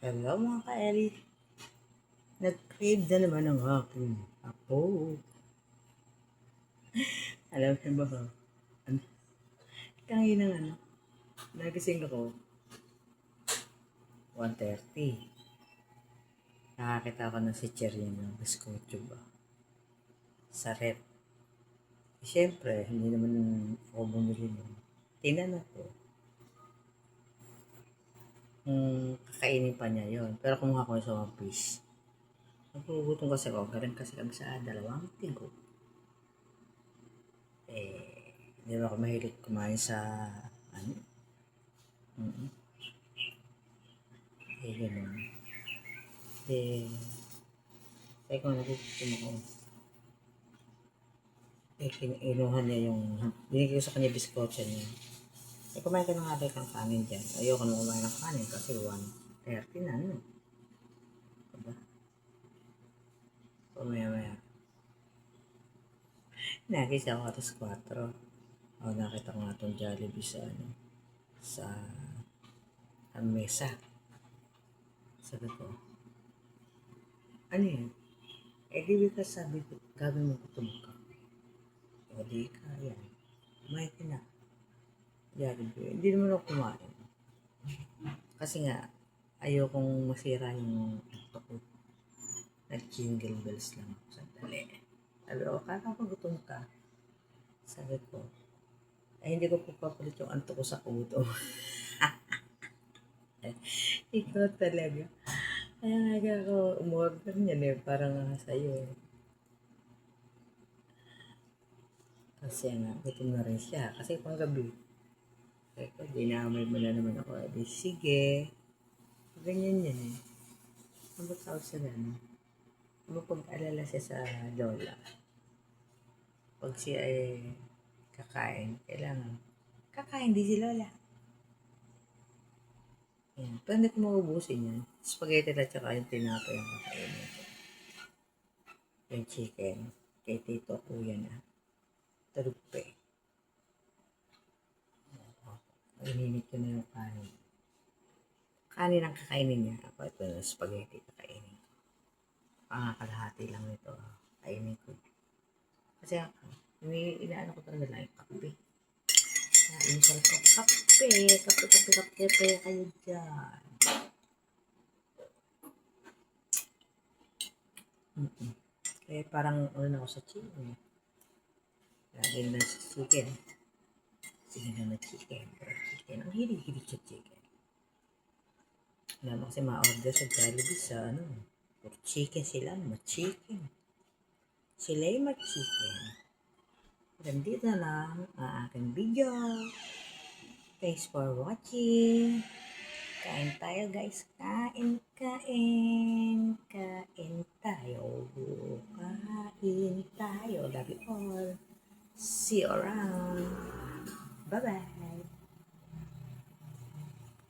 Hello mga ka-Eli. Nag-crave na naman ang aking apo. Alam niyo ba? Ano? Kanina nagising ako, 1:30. Nakakita ko ng si Cherry ng biskotyo ba? Sa rep. Siyempre, hindi naman ako bumili nun. Tinanong ko, kakainin pa niya yon. Pero kumuha ko sa One Piece. Nagugutom kasi ako, galing kasi kami sa dalawang tigo. Hindi ba ako mahilig kumain sa, ano, ganun. Teka, nagugutom ako. Inuhan niya binigay ko sa kanya biskotsa niya. Kumain ka ng nga ng kanin dyan. Ayoko na kumain ng kanin kasi 1:30 na, Diba? Maya. Nakisa ako atas 4. Nakita ko nga itong Jollibee sa mesa. Sabi ko, ano yun? Di ba sabi ko, gagawin mo gutom ka. Di ka, yan. Kumain ka na. Jollibee. Hindi naman ako kumain. Kasi nga, ayokong masira yung ito ko. Nag-jingle bells lang ako sandali. Sabi ko, kala ko gutom ka. Sabi ko, hindi ko papalit yung anto ko sa uto. Ikaw talaga. Kaya nga ako umorder niyan parang sa'yo Kasi nga, gutom na rin siya. Kasi panggabi. Teka, dinamay mo na naman ako. Di sige. Ganyan yan Ang ba't tawag sila, Mapag-alala siya sa lola. Pag siya ay kakain, kailangan kakain din si lola. Yan. Pero hindi ko maubusin yan. Spaghetti at saka yung tinapay ang kakainin ko. Yung chicken. Kay Tito Kuya na. Tarugpe. Ininit ko na yung kanin. Kanin ang kakainin niya. Ako ito na spaghetti kakainin. Kalahati lang ito. Kainin ko. Kasi ako, inaano ko talaga lang yung kape. Inisal ko, kape kayo dyan. Kaya parang ako sa chicken. Lagi na sa chicken. Sige na chicken. Ang hilig-hilig sa chicken. Alam mo kasi ma-order sa Jollibee sa puro chicken sila. Ma-chicken. Sila'y ma-chicken. Nandito na lang ang aking video. Thanks for watching. Kain tayo guys. Kain tayo. Love you all. See you around. Bye-bye.